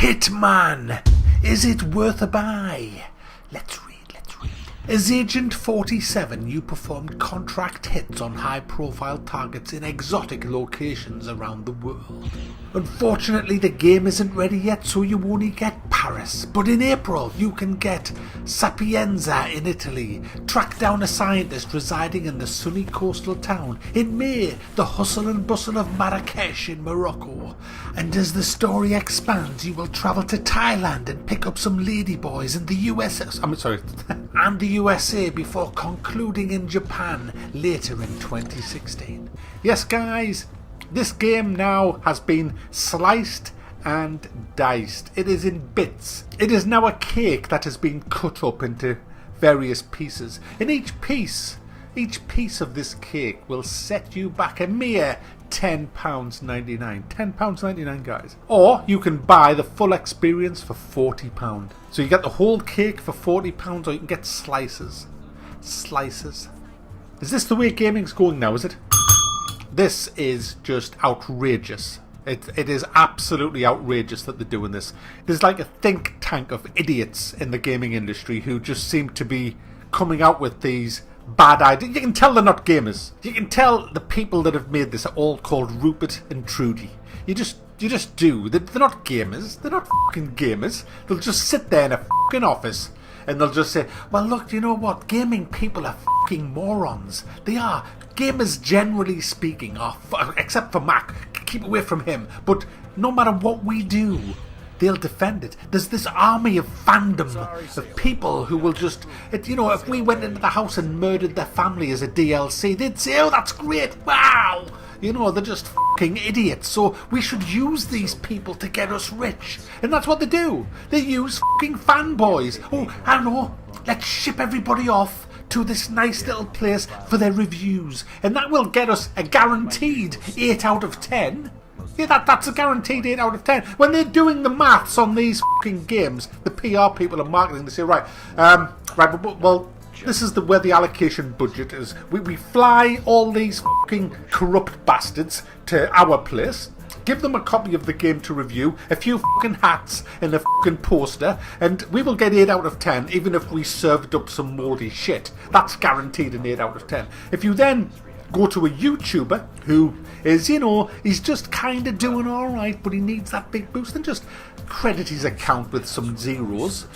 Hitman! Is it worth a buy? Let's read. As Agent 47, you performed contract hits on high-profile targets in exotic locations around the world. Unfortunately, the game isn't ready yet, so you only get Paris. But in April, you can get Sapienza in Italy, track down a scientist residing in the sunny coastal town. In May, the hustle and bustle of Marrakesh in Morocco. And as the story expands, you will travel to Thailand and pick up some ladyboys in the USA before concluding in Japan later in 2016. Yes, guys, this game now has been sliced and diced. It is in bits. It is now a cake that has been cut up into various pieces. And each piece of this cake will set you back a mere £10.99. £10.99, guys. Or you can buy the full experience for £40. So you get the whole cake for £40, or you can get slices. Slices. Is this the way gaming's going now, is it? This is just outrageous. It is absolutely outrageous that they're doing this. There's like a think tank of idiots in the gaming industry who just seem to be coming out with these bad ideas. You can tell they're not gamers. You can tell the people that have made this are all called Rupert and Trudy. You just do. They're not gamers. They're not fucking gamers. They'll just sit there in a fucking office and they'll just say, well, look, you know what? Gaming people are fucking morons. They are. Gamers, generally speaking, are, except for Mac. Keep away from him. But no matter what we do, they'll defend it. There's this army of fandom of people who will just, if we went into the house and murdered their family as a DLC, they'd say, oh, that's great, wow. They're just fucking idiots. So we should use these people to get us rich. And that's what they do. They use fucking fanboys. Oh, I don't know, let's ship everybody off to this nice little place for their reviews. And that will get us a guaranteed 8 out of 10. Yeah, that's a guaranteed 8 out of 10. When they're doing the maths on these fucking games, the PR people and marketing, they say, well, this is where the allocation budget is. We fly all these fucking corrupt bastards to our place, give them a copy of the game to review, a few fucking hats and a fucking poster, and we will get 8 out of 10, even if we served up some mouldy shit. That's guaranteed an 8 out of 10. If you then go to a YouTuber who is, he's just kind of doing alright, but he needs that big boost, and just credit his account with some zeros,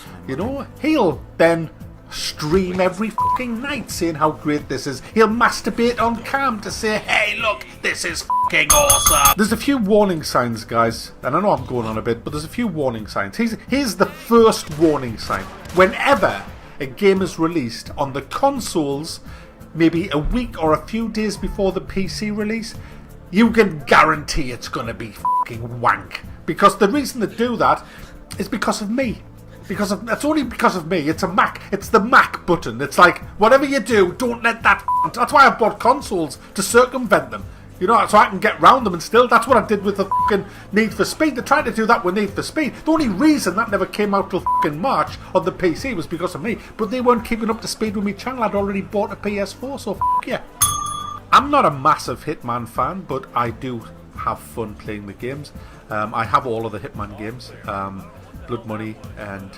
he'll then stream every fucking night saying how great this is. He'll masturbate on cam to say, hey, look, this is fucking awesome. There's a few warning signs, guys, and I know I'm going on a bit, but there's a few warning signs. Here's the first warning sign. Whenever a game is released on the consoles, maybe a week or a few days before the PC release, you can guarantee it's going to be fucking wank. Because the reason they do that is because of me. It's only because of me. It's a Mac. It's the Mac button. It's like, whatever you do, don't let that. That's why I bought consoles, to circumvent them. So I can get round them, and still, that's what I did with the fucking Need for Speed. They tried to do that with Need for Speed. The only reason that never came out till fucking March on the PC was because of me. But they weren't keeping up to speed with me channel. I'd already bought a PS4, so yeah. I'm not a massive Hitman fan, but I do have fun playing the games. I have all of the Hitman games. Blood Money and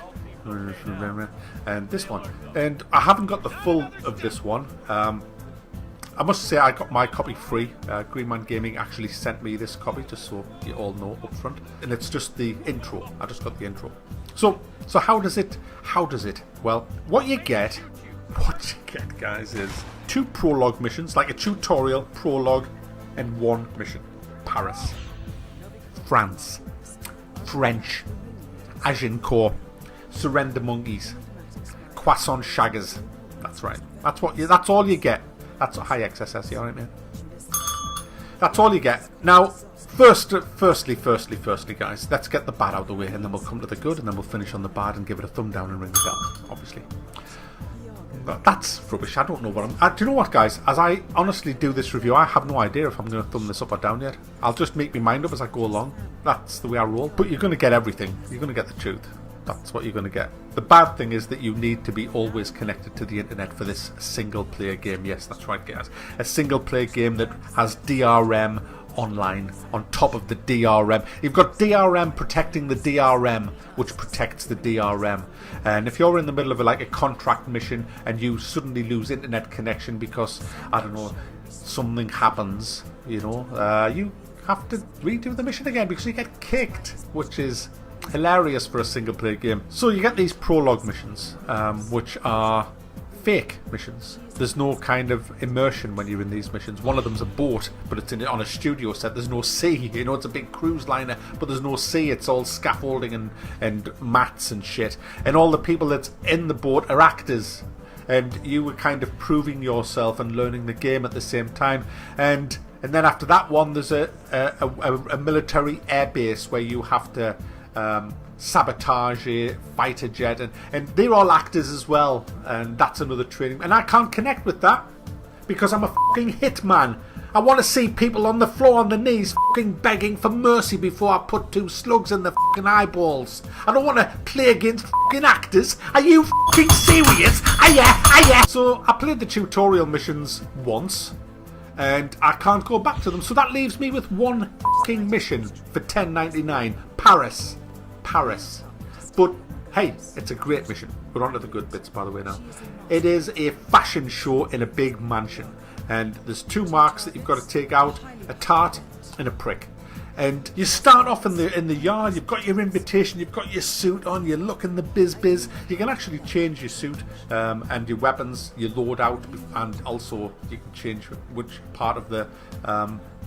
this one, and I haven't got the full of this one. I must say I got my copy free. Greenman Gaming actually sent me this copy, just so you all know up front, and it's just the intro. I just got the intro. So how does it? Well, what you get, guys, is 2 prologue missions, like a tutorial, prologue, and 1 mission. Paris, France, French, Agincourt, Surrender Monkeys, Croissant Shaggers. That's right. That's all you get. That's a high XSS, you alright, man? That's all you get. Now, firstly, guys, let's get the bad out of the way, and then we'll come to the good, and then we'll finish on the bad and give it a thumb down and ring the bell, obviously. But that's rubbish. I don't know what I'm... do you know what, guys? As I honestly do this review, I have no idea if I'm going to thumb this up or down yet. I'll just make my mind up as I go along. That's the way I roll. But you're going to get everything. You're going to get the truth. That's what you're going to get. The bad thing is that you need to be always connected to the internet for this single player game. Yes, that's right, guys. A single player game that has DRM online on top of the DRM. You've got DRM protecting the DRM, which protects the DRM. And if you're in the middle of a contract mission and you suddenly lose internet connection because, I don't know, something happens, you have to redo the mission again because you get kicked, which is hilarious for a single player game. So you get these prologue missions, which are fake missions. There's no kind of immersion when you're in these missions. One of them's a boat, but it's on a studio set. There's no sea. It's a big cruise liner, but there's no sea. It's all scaffolding and mats and shit. And all the people that's in the boat are actors. And you were kind of proving yourself and learning the game at the same time. And then after that one, there's a military air base where you have to sabotage a fighter jet, and they're all actors as well, and that's another training. And I can't connect with that because I'm a fucking hitman. I want to see people on the floor on their knees fucking begging for mercy before I put 2 slugs in their fucking eyeballs. I don't want to play against fucking actors. Are you fucking serious? Yeah. So I played the tutorial missions once and I can't go back to them, so that leaves me with one fucking mission for $10.99. Paris. But hey, it's a great mission. We're on to the good bits, by the way, now. It is a fashion show in a big mansion, and there's 2 marks that you've got to take out: a tart and a prick. And you start off in the yard. You've got your invitation, you've got your suit on, you're looking the biz. You can actually change your suit and your weapons, your loadout, and also you can change which part of the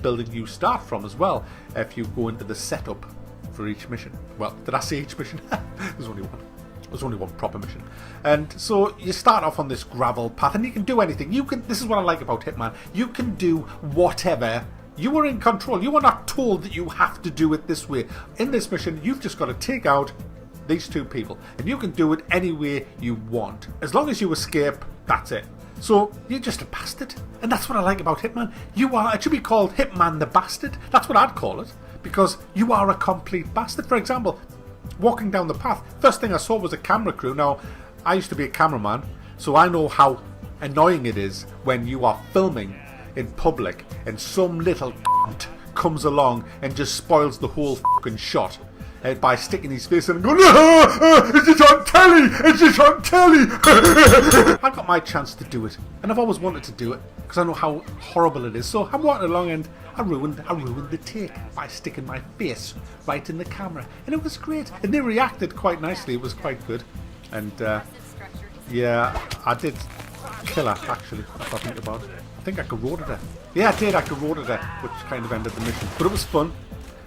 building you start from as well if you go into the setup for each mission. Well, did I say each mission? There's only one. There's only one proper mission. And so you start off on this gravel path, and you can do anything. This is what I like about Hitman. You can do whatever. You are in control. You are not told that you have to do it this way. In this mission, you've just got to take out these 2 people, and you can do it any way you want. As long as you escape, that's it. So you're just a bastard. And that's what I like about Hitman. It should be called Hitman the Bastard. That's what I'd call it. Because you are a complete bastard. For example, walking down the path, first thing I saw was a camera crew. Now, I used to be a cameraman, so I know how annoying it is when you are filming in public and some little cunt comes along and just spoils the whole fucking shot by sticking his face in and going, "Is it on telly? Is it on telly?" I got my chance to do it, and I've always wanted to do it because I know how horrible it is. So I'm walking along and I ruined the take by sticking my face right in the camera, and it was great. And they reacted quite nicely. It was quite good. And yeah, I did kill her actually. If I think about it, I think I corroded her. Yeah, I did. I corroded her, which kind of ended the mission. But it was fun.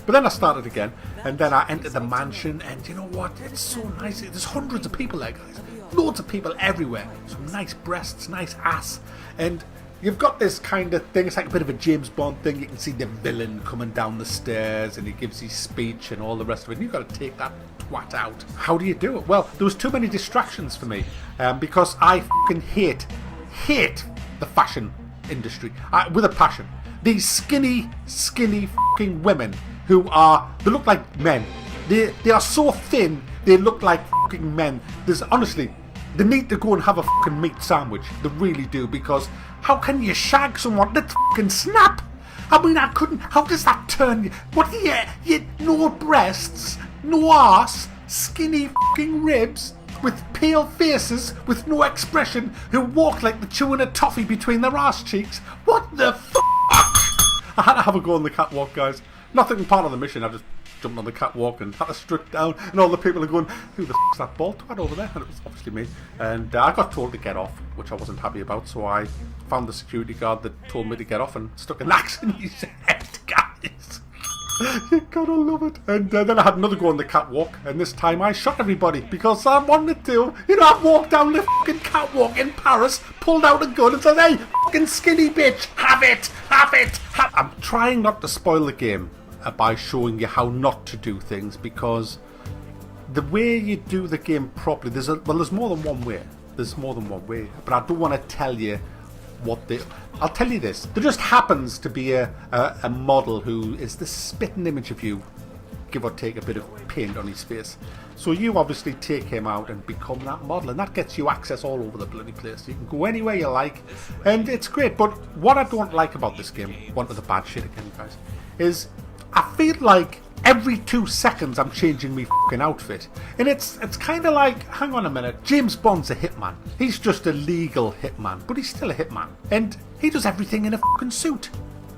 But then I started again, and then I entered the mansion, and you know what? It's so nice. There's hundreds of people there, guys. Loads of people everywhere. Some nice breasts, nice ass, and you've got this kind of thing. It's like a bit of a James Bond thing. You can see the villain coming down the stairs, and he gives his speech and all the rest of it. And you've got to take that twat out. How do you do it? Well, there was too many distractions for me because I fucking hate the fashion industry with a passion. These skinny fucking women who they look like men. They are so thin, they look like fucking men. Honestly, they need to go and have a fucking meat sandwich. They really do, because how can you shag someone that's fucking snap? I mean, I couldn't. How does that turn you? What do you no breasts, no arse, skinny fucking ribs, with pale faces, with no expression, who walk like they're chewing a toffee between their arse cheeks? What the fuck? I had to have a go on the catwalk, guys. Nothing part of the mission. I just jumped on the catwalk and had to strip down, and all the people are going, "Who the fuck's that bald twat over there?" And it was obviously me. And I got told to get off, which I wasn't happy about, so I found the security guard that told me to get off and stuck an axe in his head, guys. You gotta love it. And then I had another go on the catwalk, and this time I shot everybody because I wanted to. I walked down the fucking catwalk in Paris, pulled out a gun and said, "Hey, fucking skinny bitch, have it. I'm trying not to spoil the game by showing you how not to do things, because the way you do the game properly, there's more than one way. But I don't want to tell you I'll tell you this. There just happens to be a model who is the spitting image of you, give or take a bit of paint on his face. So you obviously take him out and become that model, and that gets you access all over the bloody place. You can go anywhere you like, and it's great. But what I don't like about this game, one of the bad shit again, guys, is I feel like every 2 seconds I'm changing my fucking outfit. And it's kind of like, hang on a minute, James Bond's a hitman. He's just a legal hitman, but he's still a hitman. And he does everything in a fucking suit.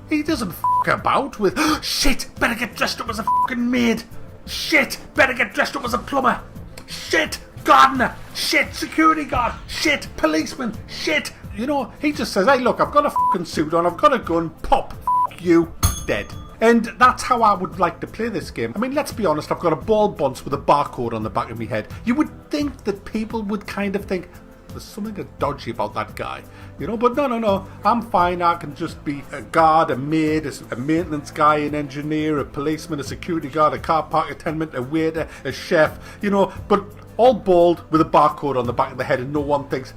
He doesn't fuck about with, shit, better get dressed up as a fucking maid. Shit, better get dressed up as a plumber. Shit, gardener. Shit, security guard. Shit, policeman. Shit. You know, he just says, hey, look, I've got a fucking suit on, I've got a gun, pop, fuck you, dead. And that's how I would like to play this game. I mean, let's be honest, I've got a ball bunce with a barcode on the back of my head. You would think that people would kind of think, there's something dodgy about that guy, you know, but no, I'm fine. I can just be a guard, a maid, a maintenance guy, an engineer, a policeman, a security guard, a car park attendant, a waiter, a chef, you know, but all bald with a barcode on the back of the head, and no one thinks.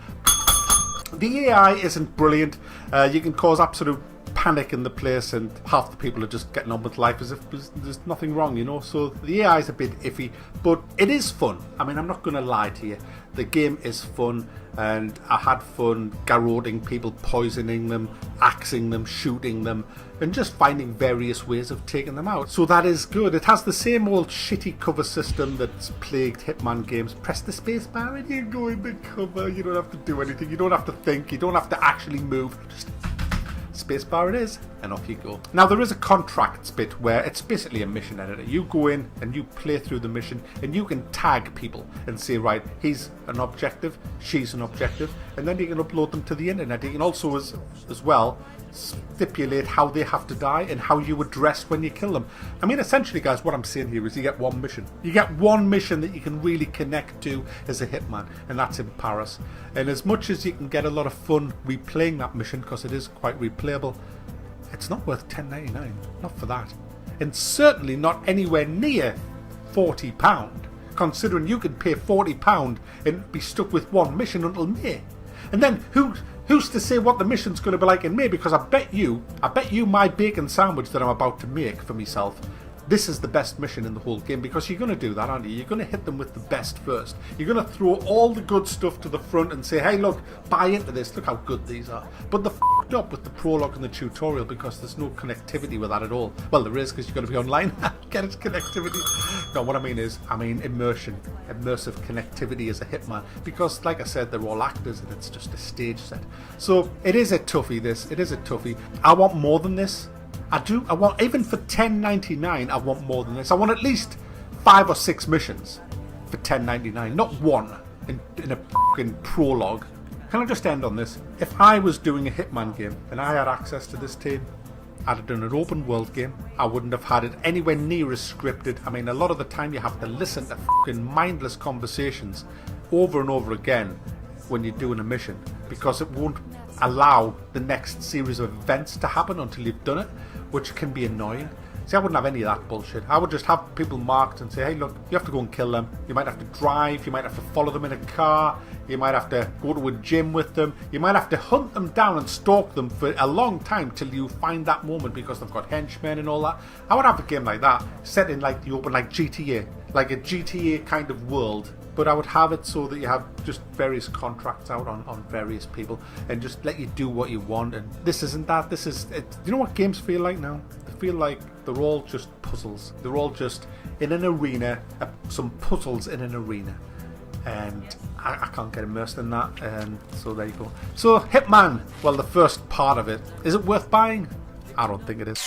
The AI isn't brilliant. You can cause absolute panic in the place, and half the people are just getting on with life as if there's nothing wrong, you know. So the AI is a bit iffy, but it is fun. I mean, I'm not going to lie to you. The game is fun, and I had fun garroting people, poisoning them, axing them, shooting them, and just finding various ways of taking them out. So that is good. It has the same old shitty cover system that's plagued Hitman games. Press the space bar and you go in the cover. You don't have to do anything. You don't have to think. You don't have to actually move. Just spacebar it is, and off you go. Now there is a contracts bit where it's basically a mission editor. You go in and you play through the mission, and you can tag people and say, right, he's an objective, she's an objective, and then you can upload them to the internet. You can also as well stipulate how they have to die and how you address when you kill them. I mean, essentially, guys, what I'm saying here is you get one mission. You get one mission that you can really connect to as a hitman, and that's in Paris. And as much as you can get a lot of fun replaying that mission, because it is quite replayable, it's not worth $10.99. Not for that. And certainly not anywhere near £40, considering you can pay £40 and be stuck with one mission until May. And then who's to say what the mission's going to be like in May? Because I bet you my bacon sandwich that I'm about to make for myself, this is the best mission in the whole game, because you're going to do that, aren't you? You're going to hit them with the best first. You're going to throw all the good stuff to the front and say, hey, look, buy into this. Look how good these are. But they're f***ed up with the prologue and the tutorial because there's no connectivity with that at all. Well, there is, because you've got to be online. Get its connectivity. No, what I mean immersion. Immersive connectivity as a hitman. Because, like I said, they're all actors and it's just a stage set. So it is a toughie, this. It is a toughie. I want more than this. I want, even for $10.99, I want more than this. I want at least 5 or 6 missions for $10.99, not one in a fucking prologue. Can I just end on this? If I was doing a Hitman game and I had access to this team, I'd have done an open world game. I wouldn't have had it anywhere near as scripted. I mean, a lot of the time you have to listen to fucking mindless conversations over and over again when you're doing a mission, because it won't allow the next series of events to happen until you've done it, which can be annoying. See, I wouldn't have any of that bullshit. I would just have people marked and say, hey, look, you have to go and kill them. You might have to drive. You might have to follow them in a car. You might have to go to a gym with them. You might have to hunt them down and stalk them for a long time till you find that moment, because they've got henchmen and all that. I would have a game like that, set in like the open, like GTA, like a GTA kind of world. But I would have it so that you have just various contracts out on various people and just let you do what you want. And this isn't that. This is, you know what games feel like now? They feel like they're all just puzzles. They're all just in an arena, some puzzles in an arena. And I can't get immersed in that. And so there you go. So Hitman, well, the first part of it, is it worth buying? I don't think it is.